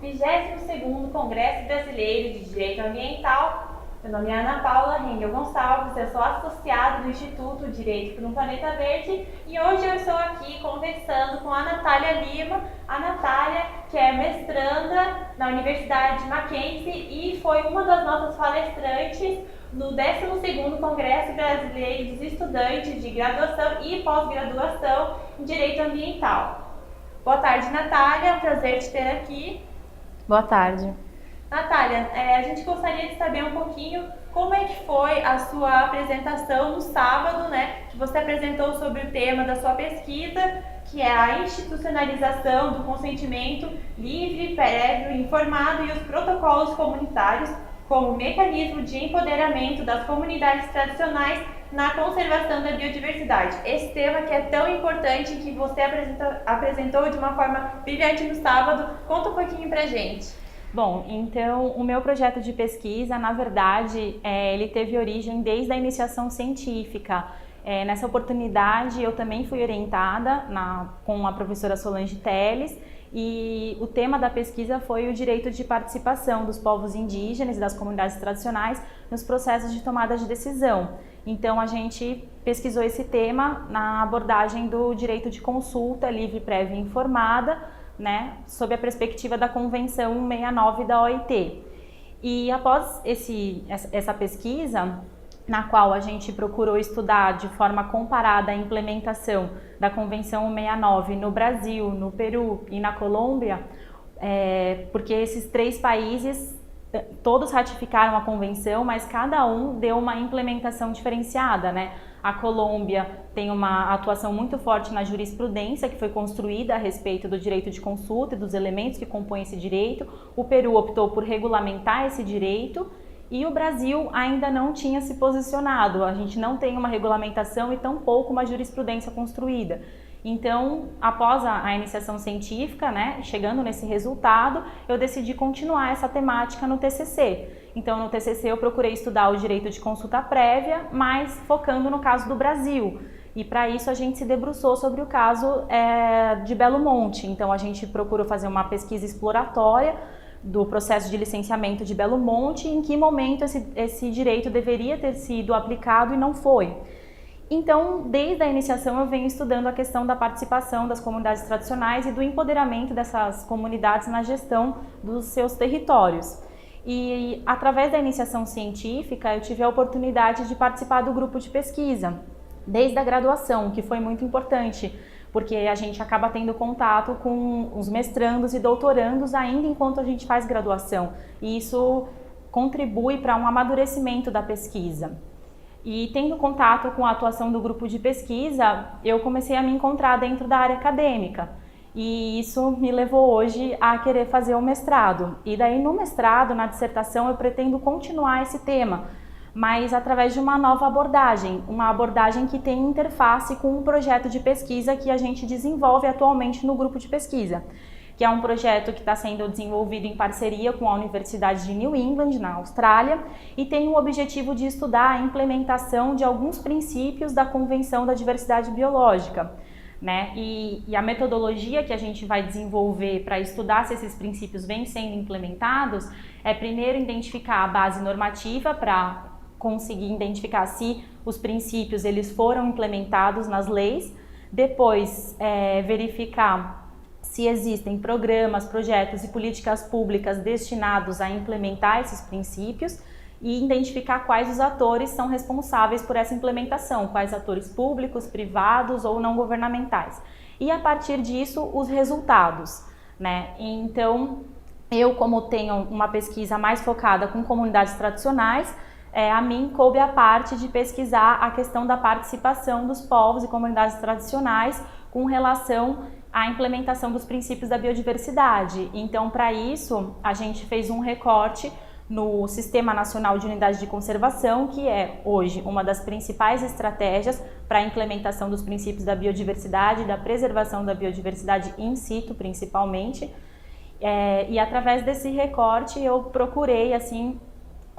22º Congresso Brasileiro de Direito Ambiental. Meu nome é Ana Paula Rengel Gonçalves, eu sou associada do Instituto Direito para um Planeta Verde e hoje eu estou aqui conversando com a Natália Lima. A Natália, que é mestranda na Universidade Mackenzie e foi uma das nossas palestrantes no 12º Congresso Brasileiro dos Estudantes de Graduação e Pós-Graduação em Direito Ambiental. Boa tarde, Natália, é um prazer te ter aqui. Boa tarde. Natália, a gente gostaria de saber um pouquinho como é que foi a sua apresentação no sábado, né? Que você apresentou sobre o tema da sua pesquisa, que é a institucionalização do consentimento livre, prévio e informado e os protocolos comunitários como mecanismo de empoderamento das comunidades tradicionais na conservação da biodiversidade. Esse tema que é tão importante que você apresentou de uma forma brilhante no sábado. Conta um pouquinho pra gente. Bom, então o meu projeto de pesquisa, na verdade, ele teve origem desde a iniciação científica. Nessa oportunidade eu também fui orientada com a professora Solange Teles e o tema da pesquisa foi o direito de participação dos povos indígenas e das comunidades tradicionais nos processos de tomada de decisão. Então a gente pesquisou esse tema na abordagem do direito de consulta livre, prévia e informada, né, sob a perspectiva da Convenção 169 da OIT. E após essa pesquisa, na qual a gente procurou estudar de forma comparada a implementação da Convenção 169 no Brasil, no Peru e na Colômbia, porque esses três países todos ratificaram a convenção, mas cada um deu uma implementação diferenciada, né? A Colômbia tem uma atuação muito forte na jurisprudência que foi construída a respeito do direito de consulta e dos elementos que compõem esse direito. O Peru optou por regulamentar esse direito e o Brasil ainda não tinha se posicionado. A gente não tem uma regulamentação e tampouco uma jurisprudência construída. Então, após a iniciação científica, né, chegando nesse resultado, eu decidi continuar essa temática no TCC. Então, no TCC eu procurei estudar o direito de consulta prévia, mas focando no caso do Brasil. E para isso a gente se debruçou sobre o caso de Belo Monte. Então, a gente procurou fazer uma pesquisa exploratória do processo de licenciamento de Belo Monte, em que momento esse direito deveria ter sido aplicado e não foi. Então, desde a iniciação eu venho estudando a questão da participação das comunidades tradicionais e do empoderamento dessas comunidades na gestão dos seus territórios. E através da iniciação científica eu tive a oportunidade de participar do grupo de pesquisa, desde a graduação, que foi muito importante, porque a gente acaba tendo contato com os mestrandos e doutorandos ainda enquanto a gente faz graduação. E isso contribui para um amadurecimento da pesquisa. E tendo contato com a atuação do grupo de pesquisa, eu comecei a me encontrar dentro da área acadêmica. E isso me levou hoje a querer fazer o mestrado. E daí no mestrado, na dissertação, eu pretendo continuar esse tema, mas através de uma nova abordagem, uma abordagem que tem interface com um projeto de pesquisa que a gente desenvolve atualmente no grupo de pesquisa, que é um projeto que está sendo desenvolvido em parceria com a Universidade de New England, na Austrália, e tem o objetivo de estudar a implementação de alguns princípios da Convenção da Diversidade Biológica, né? E a metodologia que a gente vai desenvolver para estudar se esses princípios vêm sendo implementados é primeiro identificar a base normativa para conseguir identificar se os princípios eles foram implementados nas leis, depois verificar se existem programas, projetos e políticas públicas destinados a implementar esses princípios e identificar quais os atores são responsáveis por essa implementação, quais atores públicos, privados ou não governamentais. E a partir disso, os resultados, né? Então, eu como tenho uma pesquisa mais focada com comunidades tradicionais, a mim coube a parte de pesquisar a questão da participação dos povos e comunidades tradicionais com relação à implementação dos princípios da biodiversidade. Então, para isso, a gente fez um recorte no Sistema Nacional de Unidade de Conservação, que é hoje uma das principais estratégias para a implementação dos princípios da biodiversidade e da preservação da biodiversidade in situ, principalmente. E através desse recorte eu procurei, assim,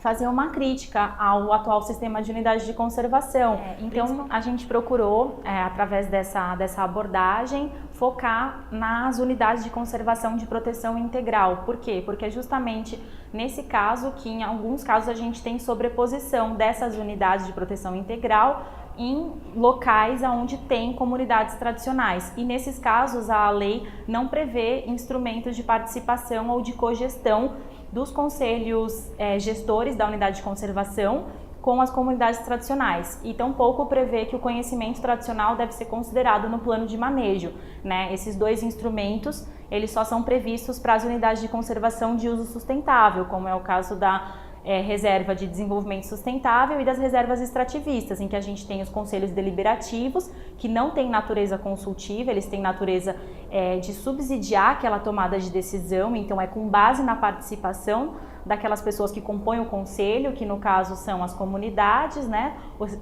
fazer uma crítica ao atual sistema de unidade de conservação. Então, a gente procurou, através dessa abordagem, focar nas unidades de conservação de proteção integral. Por quê? Porque é justamente nesse caso que, em alguns casos, a gente tem sobreposição dessas unidades de proteção integral em locais onde tem comunidades tradicionais. E nesses casos, a lei não prevê instrumentos de participação ou de cogestão dos conselhos gestores da unidade de conservação com as comunidades tradicionais, e tampouco prevê que o conhecimento tradicional deve ser considerado no plano de manejo, né? Esses dois instrumentos, eles só são previstos para as unidades de conservação de uso sustentável, como é o caso da reserva de desenvolvimento sustentável e das reservas extrativistas, em que a gente tem os conselhos deliberativos, que não têm natureza consultiva, eles têm natureza de subsidiar aquela tomada de decisão, então é com base na participação daquelas pessoas que compõem o conselho, que no caso são as comunidades, né,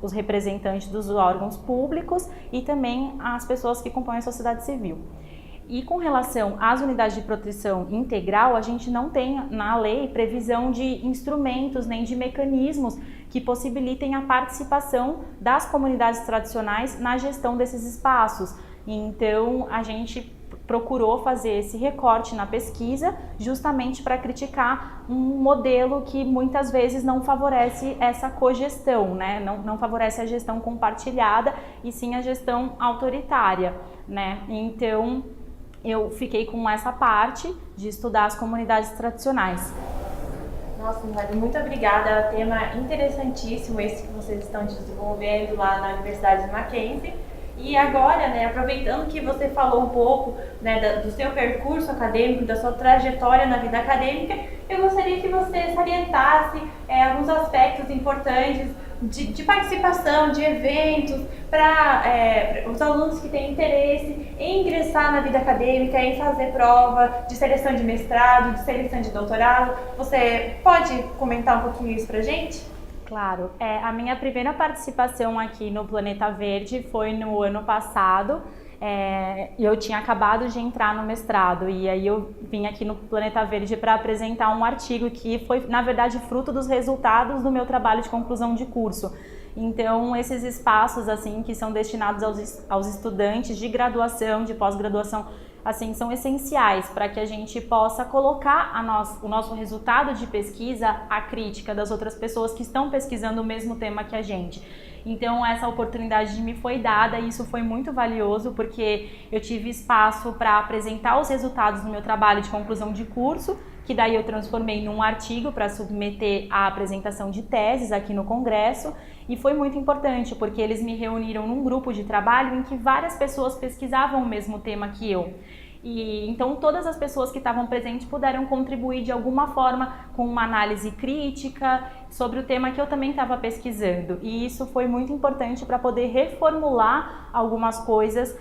os representantes dos órgãos públicos e também as pessoas que compõem a sociedade civil. E com relação às unidades de proteção integral, a gente não tem na lei previsão de instrumentos nem de mecanismos que possibilitem a participação das comunidades tradicionais na gestão desses espaços. Então, a gente procurou fazer esse recorte na pesquisa justamente para criticar um modelo que muitas vezes não favorece essa cogestão, né? Não favorece a gestão compartilhada e sim a gestão autoritária, né? Então, eu fiquei com essa parte de estudar as comunidades tradicionais. Nossa, Natália, muito obrigada. Tema interessantíssimo esse que vocês estão desenvolvendo lá na Universidade de Mackenzie. E agora, né, aproveitando que você falou um pouco, né, do seu percurso acadêmico, da sua trajetória na vida acadêmica, eu gostaria que você salientasse alguns aspectos importantes de participação, de eventos, para os alunos que têm interesse em ingressar na vida acadêmica, em fazer prova de seleção de mestrado, de seleção de doutorado. Você pode comentar um pouquinho isso para a gente? Claro. A minha primeira participação aqui no Planeta Verde foi no ano passado. Eu tinha acabado de entrar no mestrado e aí eu vim aqui no Planeta Verde para apresentar um artigo que foi, na verdade, fruto dos resultados do meu trabalho de conclusão de curso. Então, esses espaços assim que são destinados aos estudantes de graduação, de pós-graduação, assim, são essenciais para que a gente possa colocar o nosso resultado de pesquisa à crítica das outras pessoas que estão pesquisando o mesmo tema que a gente. Então, essa oportunidade me foi dada e isso foi muito valioso porque eu tive espaço para apresentar os resultados do meu trabalho de conclusão de curso, que daí eu transformei num artigo para submeter à apresentação de teses aqui no Congresso, e foi muito importante porque eles me reuniram num grupo de trabalho em que várias pessoas pesquisavam o mesmo tema que eu. E então todas as pessoas que estavam presentes puderam contribuir de alguma forma com uma análise crítica sobre o tema que eu também estava pesquisando. E isso foi muito importante para poder reformular algumas coisas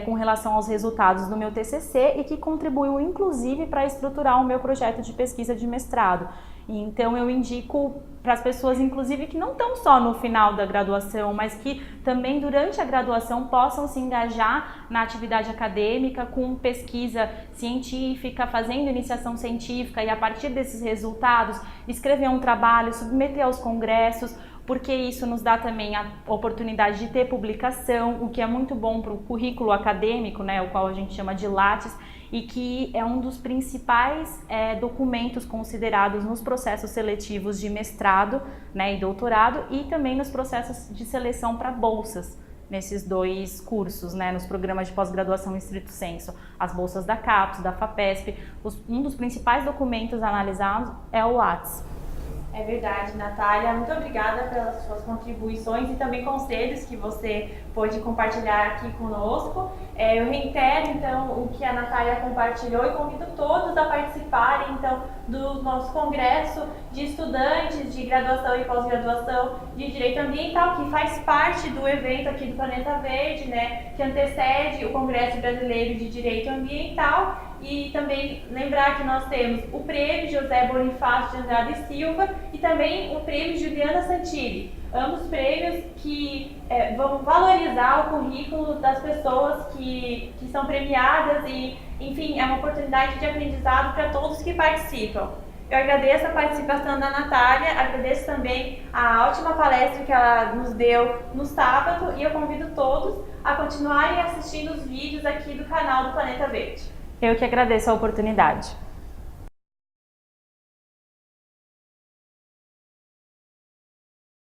com relação aos resultados do meu TCC e que contribuiu inclusive para estruturar o meu projeto de pesquisa de mestrado. Então eu indico para as pessoas, inclusive, que não estão só no final da graduação, mas que também durante a graduação possam se engajar na atividade acadêmica com pesquisa científica, fazendo iniciação científica e a partir desses resultados escrever um trabalho, submeter aos congressos, porque isso nos dá também a oportunidade de ter publicação, o que é muito bom para o currículo acadêmico, né, o qual a gente chama de Lattes, e que é um dos principais documentos considerados nos processos seletivos de mestrado, né, e doutorado, e também nos processos de seleção para bolsas, nesses dois cursos, né, nos programas de pós-graduação em estrito senso, as bolsas da CAPES, da FAPESP. Um dos principais documentos analisados é o Lattes. É verdade, Natália. Muito obrigada pelas suas contribuições e também conselhos que você pôde compartilhar aqui conosco. Eu reitero, então, o que a Natália compartilhou e convido todos a participarem, então, do nosso congresso de estudantes de graduação e pós-graduação de Direito Ambiental, que faz parte do evento aqui do Planeta Verde, né, que antecede o Congresso Brasileiro de Direito Ambiental. E também lembrar que nós temos o Prêmio José Bonifácio de Andrade Silva e também o Prêmio Juliana Santilli. Ambos prêmios que vão valorizar o currículo das pessoas que são premiadas e, enfim, é uma oportunidade de aprendizado para todos que participam. Eu agradeço a participação da Natália, agradeço também a ótima palestra que ela nos deu no sábado e eu convido todos a continuarem assistindo os vídeos aqui do canal do Planeta Verde. Eu que agradeço a oportunidade.